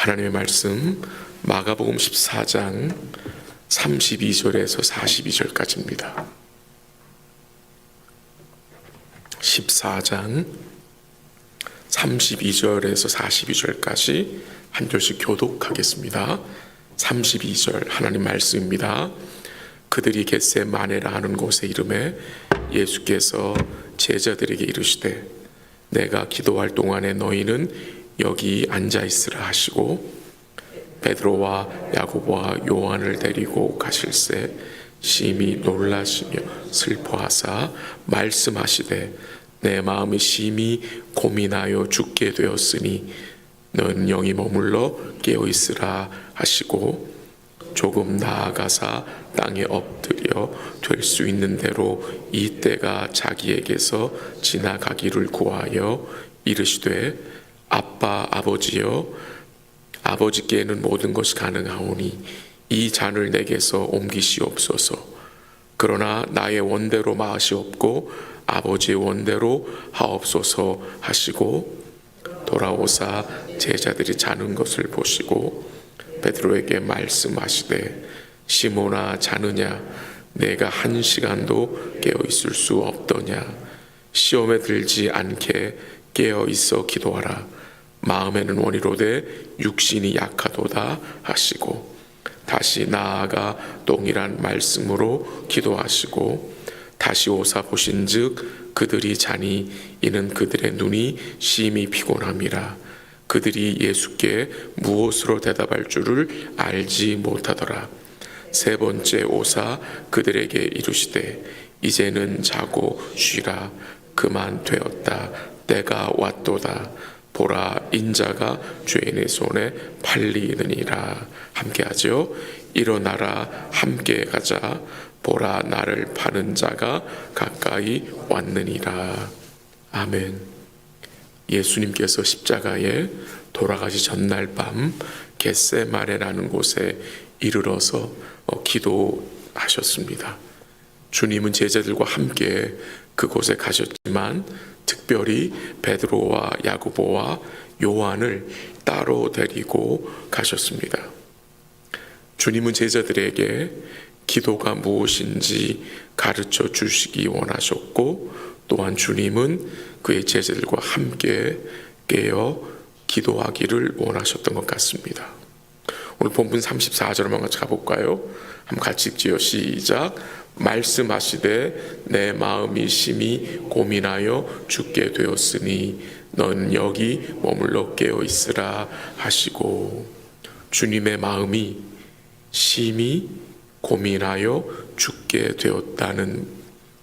하나님의 말씀 마가복음 14장 32절에서 42절까지입니다. 14장 32절에서 42절까지 한 절씩 교독하겠습니다. 32절 하나님 말씀입니다. 그들이 겟세마네라 하는 곳에 이르매 예수께서 제자들에게 이르시되 내가 기도할 동안에 너희는 여기 앉아 있으라 하시고 베드로와 야고보와 요한을 데리고 가실새 심히 놀라시며 슬퍼하사 말씀하시되 내 마음이 심히 고민하여 죽게 되었으니 너는 영이 머물러 깨어 있으라 하시고 조금 나아가사 땅에 엎드려 될 수 있는 대로 이 때가 자기에게서 지나가기를 구하여 이르시되 아빠 아버지여 아버지께는 모든 것이 가능하오니 이 잔을 내게서 옮기시옵소서. 그러나 나의 원대로 마시옵고 아버지의 원대로 하옵소서 하시고 돌아오사 제자들이 자는 것을 보시고 베드로에게 말씀하시되 시몬아 자느냐 내가 한 시간도 깨어 있을 수 없더냐 시험에 들지 않게 깨어 있어 기도하라. 마음에는 원이로되 육신이 약하도다 하시고 다시 나아가 동일한 말씀으로 기도하시고 다시 오사 보신즉 그들이 자니 이는 그들의 눈이 심히 피곤함이라. 그들이 예수께 무엇으로 대답할 줄을 알지 못하더라. 세 번째 오사 그들에게 이르시되 이제는 자고 쉬라. 그만 되었다. 때가 왔도다. 보라 인자가 죄인의 손에 팔리느니라. 함께하죠. 일어나라 함께 가자. 보라 나를 파는 자가 가까이 왔느니라. 아멘. 예수님께서 십자가에 돌아가시 전날 밤 겟세마네라는 곳에 이르러서 기도하셨습니다. 주님은 제자들과 함께 그곳에 가셨지만 특별히 베드로와 야고보와 요한을 따로 데리고 가셨습니다. 주님은 제자들에게 기도가 무엇인지 가르쳐 주시기 원하셨고 또한 주님은 그의 제자들과 함께 깨어 기도하기를 원하셨던 것 같습니다. 오늘 본문 34절 한번 같이 가볼까요? 한번 같이 읽지요. 시작. 말씀하시되 내 마음이 심히 고민하여 죽게 되었으니 넌 여기 머물러 깨어 있으라 하시고 주님의 마음이 심히 고민하여 죽게 되었다는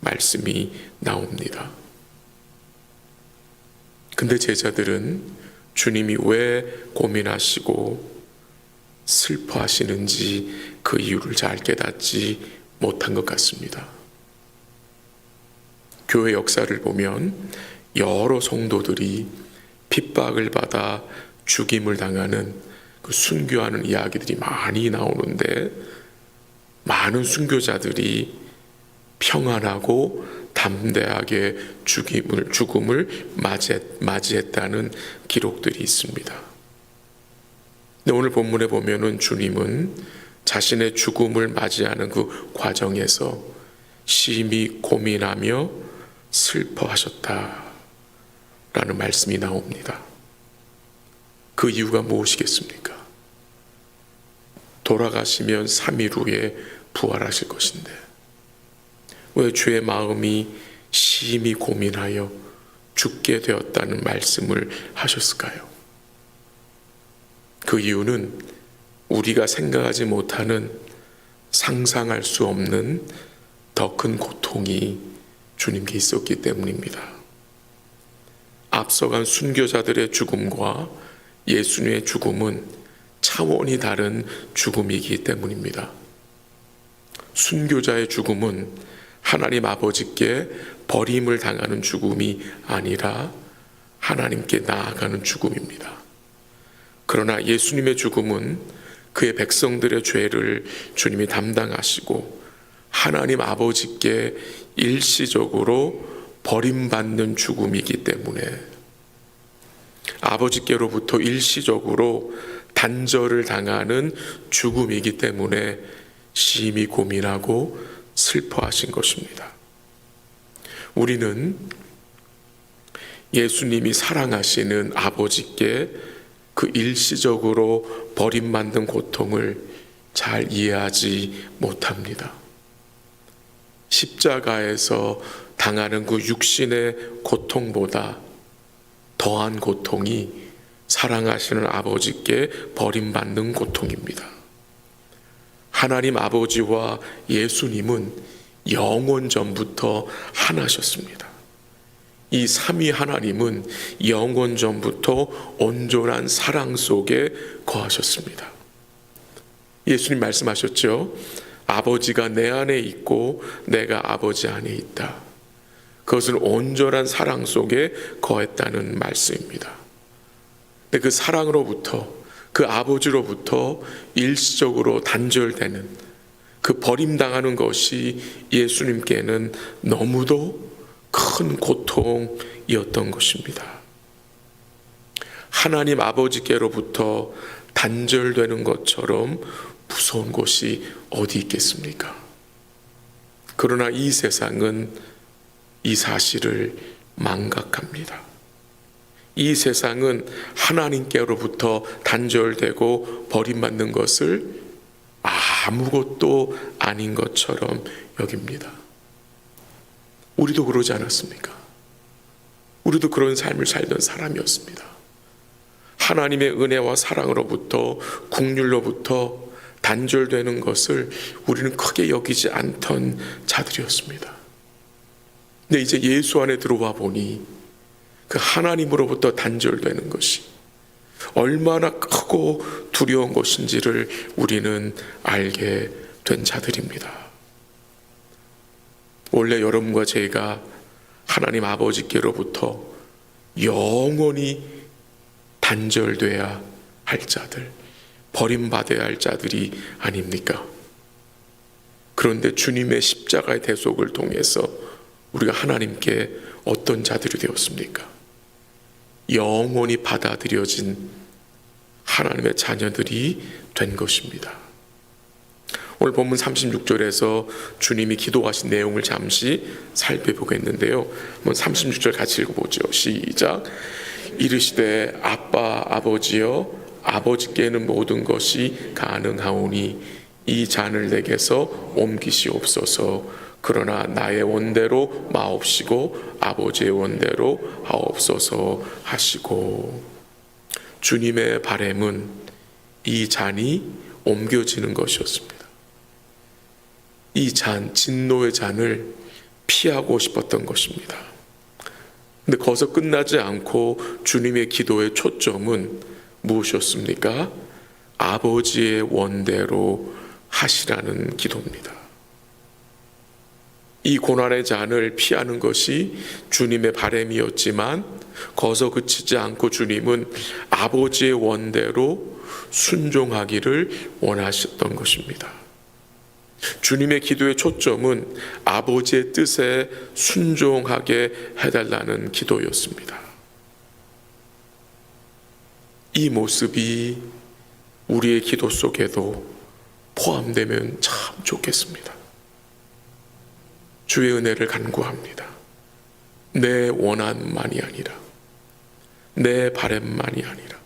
말씀이 나옵니다. 근데 제자들은 주님이 왜 고민하시고 슬퍼하시는지 그 이유를 잘 깨닫지 못한 것 같습니다. 교회 역사를 보면 여러 성도들이 핍박을 받아 죽임을 당하는 그 순교하는 이야기들이 많이 나오는데 많은 순교자들이 평안하고 담대하게 죽음을 맞이했다는 기록들이 있습니다. 근데 오늘 본문에 보면은 주님은 자신의 죽음을 맞이하는 그 과정에서 심히 고민하며 슬퍼하셨다라는 말씀이 나옵니다. 그 이유가 무엇이겠습니까? 돌아가시면 3일 후에 부활하실 것인데 왜 주의 마음이 심히 고민하여 죽게 되었다는 말씀을 하셨을까요? 그 이유는 우리가 생각하지 못하는 상상할 수 없는 더 큰 고통이 주님께 있었기 때문입니다. 앞서간 순교자들의 죽음과 예수님의 죽음은 차원이 다른 죽음이기 때문입니다. 순교자의 죽음은 하나님 아버지께 버림을 당하는 죽음이 아니라 하나님께 나아가는 죽음입니다. 그러나 예수님의 죽음은 그의 백성들의 죄를 주님이 담당하시고 하나님 아버지께 일시적으로 버림받는 죽음이기 때문에 아버지께로부터 일시적으로 단절을 당하는 죽음이기 때문에 심히 고민하고 슬퍼하신 것입니다. 우리는 예수님이 사랑하시는 아버지께 그 일시적으로 버림받는 고통을 잘 이해하지 못합니다. 십자가에서 당하는 그 육신의 고통보다 더한 고통이 사랑하시는 아버지께 버림받는 고통입니다. 하나님 아버지와 예수님은 영원 전부터 하나셨습니다. 이 삼위 하나님은 영원 전부터 온전한 사랑 속에 거하셨습니다. 예수님 말씀하셨죠. 아버지가 내 안에 있고 내가 아버지 안에 있다. 그것은 온전한 사랑 속에 거했다는 말씀입니다. 근데 그 사랑으로부터, 그 아버지로부터 일시적으로 단절되는 그 버림당하는 것이 예수님께는 너무도 큰 고통이었던 것입니다. 하나님 아버지께로부터 단절되는 것처럼 무서운 곳이 어디 있겠습니까? 그러나 이 세상은 이 사실을 망각합니다. 이 세상은 하나님께로부터 단절되고 버림받는 것을 아무것도 아닌 것처럼 여깁니다. 우리도 그러지 않았습니까? 우리도 그런 삶을 살던 사람이었습니다. 하나님의 은혜와 사랑으로부터, 긍휼로부터 단절되는 것을 우리는 크게 여기지 않던 자들이었습니다. 근데 이제 예수 안에 들어와 보니 그 하나님으로부터 단절되는 것이 얼마나 크고 두려운 것인지를 우리는 알게 된 자들입니다. 원래 여러분과 제가 하나님 아버지께로부터 영원히 단절돼야 할 자들, 버림받아야 할 자들이 아닙니까? 그런데 주님의 십자가의 대속을 통해서 우리가 하나님께 어떤 자들이 되었습니까? 영원히 받아들여진 하나님의 자녀들이 된 것입니다. 오늘 본문 36절에서 주님이 기도하신 내용을 잠시 살펴보겠는데요. 한번 36절 같이 읽어보죠. 시작. 이르시되 아빠 아버지여 아버지께는 모든 것이 가능하오니 이 잔을 내게서 옮기시옵소서. 그러나 나의 원대로 마옵시고 아버지의 원대로 하옵소서 하시고, 주님의 바람은 이 잔이 옮겨지는 것이었습니다. 이 잔, 진노의 잔을 피하고 싶었던 것입니다. 근데 거기서 끝나지 않고 주님의 기도의 초점은 무엇이었습니까? 아버지의 원대로 하시라는 기도입니다. 이 고난의 잔을 피하는 것이 주님의 바람이었지만 거기서 그치지 않고 주님은 아버지의 원대로 순종하기를 원하셨던 것입니다. 주님의 기도의 초점은 아버지의 뜻에 순종하게 해달라는 기도였습니다. 이 모습이 우리의 기도 속에도 포함되면 참 좋겠습니다. 주의 은혜를 간구합니다. 내 원함만이 아니라, 내 바람만이 아니라,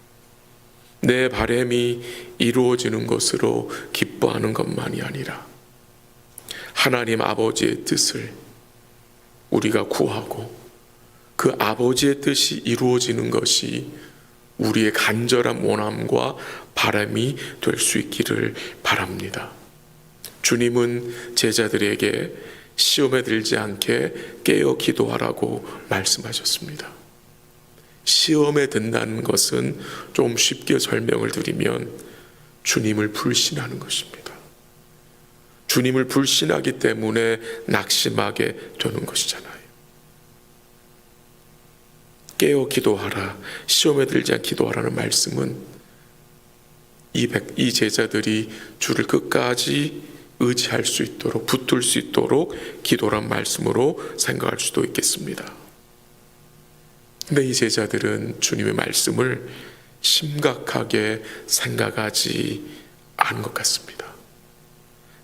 내 바람이 이루어지는 것으로 기뻐하는 것만이 아니라 하나님 아버지의 뜻을 우리가 구하고 그 아버지의 뜻이 이루어지는 것이 우리의 간절한 원함과 바람이 될 수 있기를 바랍니다. 주님은 제자들에게 시험에 들지 않게 깨어 기도하라고 말씀하셨습니다. 시험에 든다는 것은 좀 쉽게 설명을 드리면 주님을 불신하는 것입니다. 주님을 불신하기 때문에 낙심하게 되는 것이잖아요. 깨어 기도하라, 시험에 들지 않게 기도하라는 말씀은 이 제자들이 주를 끝까지 의지할 수 있도록, 붙들 수 있도록 기도란 말씀으로 생각할 수도 있겠습니다. 근데 이 제자들은 주님의 말씀을 심각하게 생각하지 않은 것 같습니다.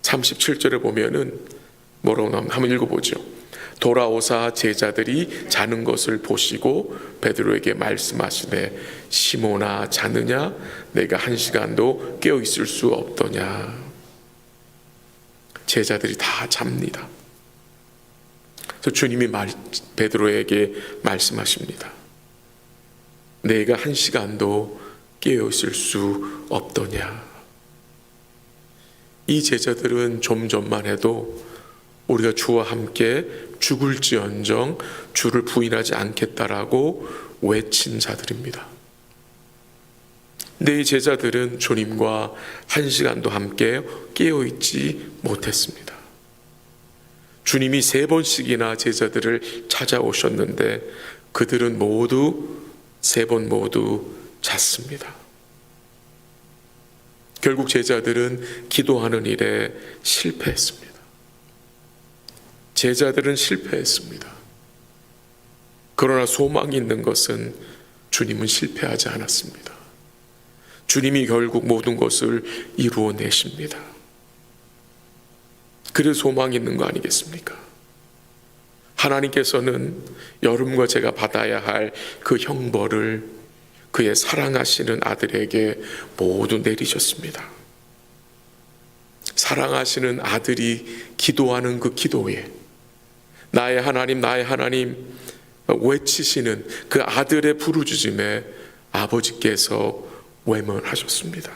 37절에 보면은 뭐라고 나오면 한번 읽어보죠. 돌아오사 제자들이 자는 것을 보시고 베드로에게 말씀하시되 시몬아 자느냐 내가 1시간도 깨어 있을 수 없더냐. 제자들이 다 잡니다. 그래서 주님이 베드로에게 말씀하십니다. 내가 1시간도 깨어 있을 수 없더냐. 이 제자들은 좀 전만 해도 우리가 주와 함께 죽을지언정 주를 부인하지 않겠다라고 외친 자들입니다. 근데 이 제자들은 주님과 1시간도 함께 깨어있지 못했습니다. 주님이 3번씩이나 제자들을 찾아오셨는데 그들은 모두 3번 모두 잤습니다. 결국 제자들은 기도하는 일에 실패했습니다. 제자들은 실패했습니다. 그러나 소망이 있는 것은 주님은 실패하지 않았습니다. 주님이 결국 모든 것을 이루어내십니다. 그래서 소망이 있는 거 아니겠습니까? 하나님께서는 여러분과 제가 받아야 할 그 형벌을 그의 사랑하시는 아들에게 모두 내리셨습니다. 사랑하시는 아들이 기도하는 그 기도에 나의 하나님 나의 하나님 외치시는 그 아들의 부르짖음에 아버지께서 외면하셨습니다.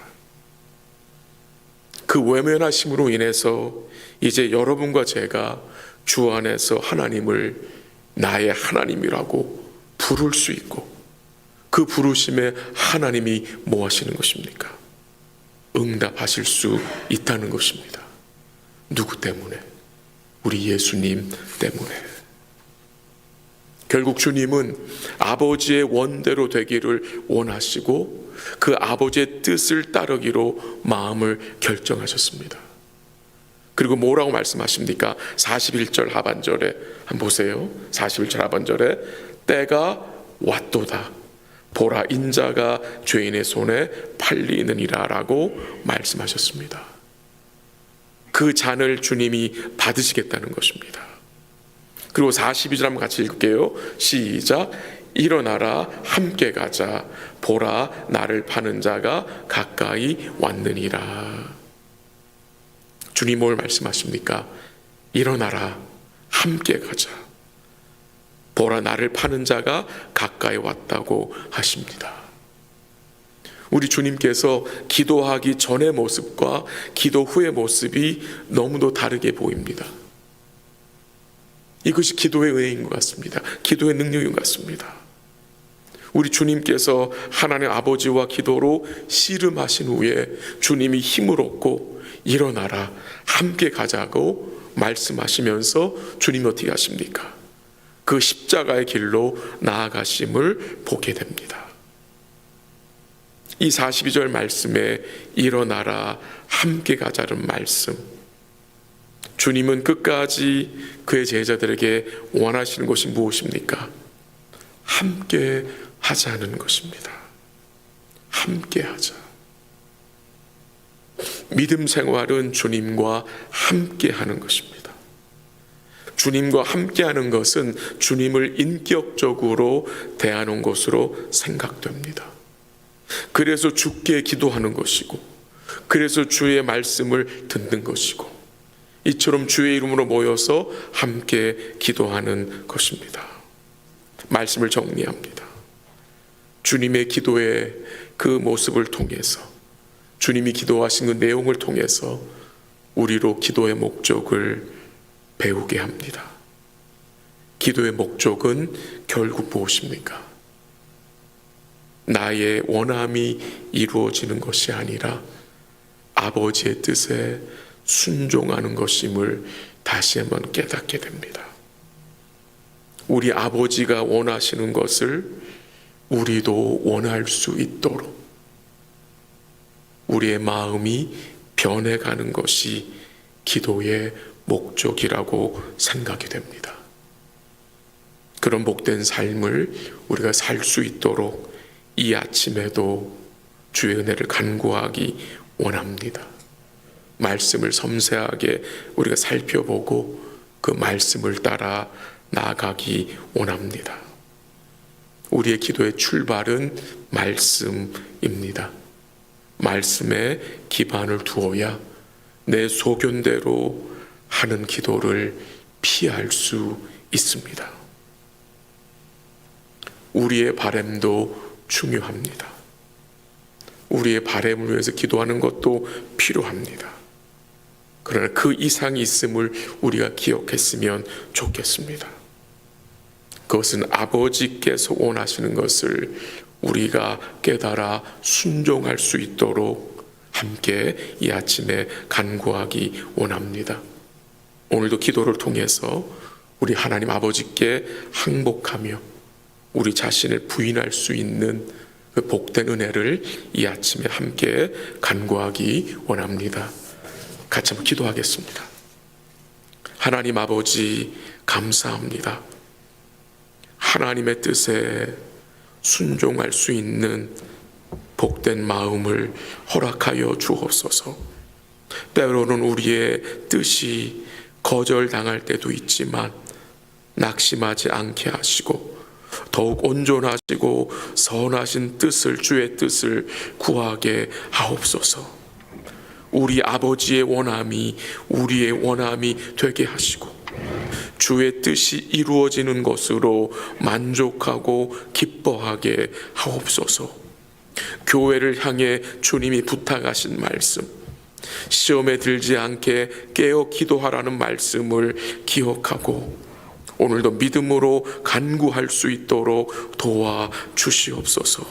그 외면하심으로 인해서 이제 여러분과 제가 주 안에서 하나님을 나의 하나님이라고 부를 수 있고 그 부르심에 하나님이 뭐 하시는 것입니까? 응답하실 수 있다는 것입니다. 누구 때문에? 우리 예수님 때문에. 결국 주님은 아버지의 원대로 되기를 원하시고 그 아버지의 뜻을 따르기로 마음을 결정하셨습니다. 그리고 뭐라고 말씀하십니까? 41절 하반절에 한번 보세요. 41절 하반절에 때가 왔도다. 보라 인자가 죄인의 손에 팔리느니라 라고 말씀하셨습니다. 그 잔을 주님이 받으시겠다는 것입니다. 그리고 42절 한번 같이 읽을게요. 시작. 일어나라 함께 가자. 보라 나를 파는 자가 가까이 왔느니라. 주님 뭘 말씀하십니까? 일어나라 함께 가자. 보라 나를 파는 자가 가까이 왔다고 하십니다. 우리 주님께서 기도하기 전의 모습과 기도 후의 모습이 너무도 다르게 보입니다. 이것이 기도의 은혜인 것 같습니다. 기도의 능력인 것 같습니다. 우리 주님께서 하나님 아버지와 기도로 씨름하신 후에 주님이 힘을 얻고 일어나라 함께 가자고 말씀하시면서 주님이 어떻게 하십니까? 그 십자가의 길로 나아가심을 보게 됩니다. 이 42절 말씀에 일어나라 함께 가자는 말씀, 주님은 끝까지 그의 제자들에게 원하시는 것이 무엇입니까? 함께 하자는 것입니다. 함께 하자. 믿음 생활은 주님과 함께 하는 것입니다. 주님과 함께하는 것은 주님을 인격적으로 대하는 것으로 생각됩니다. 그래서 주께 기도하는 것이고, 그래서 주의 말씀을 듣는 것이고, 이처럼 주의 이름으로 모여서 함께 기도하는 것입니다. 말씀을 정리합니다. 주님의 기도의 그 모습을 통해서, 주님이 기도하신 그 내용을 통해서 우리로 기도의 목적을 배우게 합니다. 기도의 목적은 결국 무엇입니까? 나의 원함이 이루어지는 것이 아니라 아버지의 뜻에 순종하는 것임을 다시 한번 깨닫게 됩니다. 우리 아버지가 원하시는 것을 우리도 원할 수 있도록 우리의 마음이 변해가는 것이 기도의 목적이라고 생각이 됩니다. 그런 복된 삶을 우리가 살 수 있도록 이 아침에도 주의 은혜를 간구하기 원합니다. 말씀을 섬세하게 우리가 살펴보고 그 말씀을 따라 나아가기 원합니다. 우리의 기도의 출발은 말씀입니다. 말씀에 기반을 두어야 내 소견대로 하는 기도를 피할 수 있습니다. 우리의 바람도 중요합니다. 우리의 바람을 위해서 기도하는 것도 필요합니다. 그러나 그 이상이 있음을 우리가 기억했으면 좋겠습니다. 그것은 아버지께서 원하시는 것을 우리가 깨달아 순종할 수 있도록 함께 이 아침에 간구하기 원합니다. 오늘도 기도를 통해서 우리 하나님 아버지께 항복하며 우리 자신을 부인할 수 있는 그 복된 은혜를 이 아침에 함께 간구하기 원합니다. 같이 한번 기도하겠습니다. 하나님 아버지, 감사합니다. 하나님의 뜻에 순종할 수 있는 복된 마음을 허락하여 주옵소서. 때로는 우리의 뜻이 거절당할 때도 있지만 낙심하지 않게 하시고 더욱 온전하시고 선하신 뜻을, 주의 뜻을 구하게 하옵소서. 우리 아버지의 원함이 우리의 원함이 되게 하시고 주의 뜻이 이루어지는 것으로 만족하고 기뻐하게 하옵소서. 교회를 향해 주님이 부탁하신 말씀, 시험에 들지 않게 깨어 기도하라는 말씀을 기억하고 오늘도 믿음으로 간구할 수 있도록 도와주시옵소서.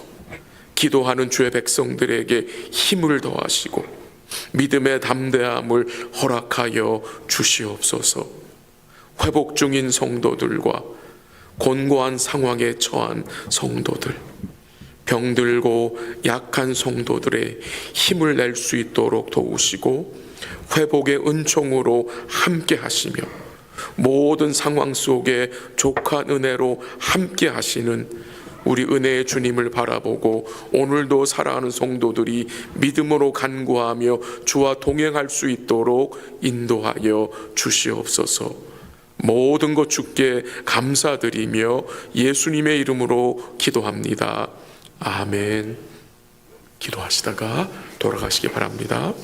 기도하는 주의 백성들에게 힘을 더하시고 믿음의 담대함을 허락하여 주시옵소서. 회복 중인 성도들과 곤고한 상황에 처한 성도들, 병들고 약한 성도들의 힘을 낼 수 있도록 도우시고 회복의 은총으로 함께 하시며 모든 상황 속에 족한 은혜로 함께 하시는 우리 은혜의 주님을 바라보고 오늘도 살아가는 성도들이 믿음으로 간구하며 주와 동행할 수 있도록 인도하여 주시옵소서. 모든 것 주께 감사드리며 예수님의 이름으로 기도합니다. 아멘. 기도하시다가 돌아가시기 바랍니다.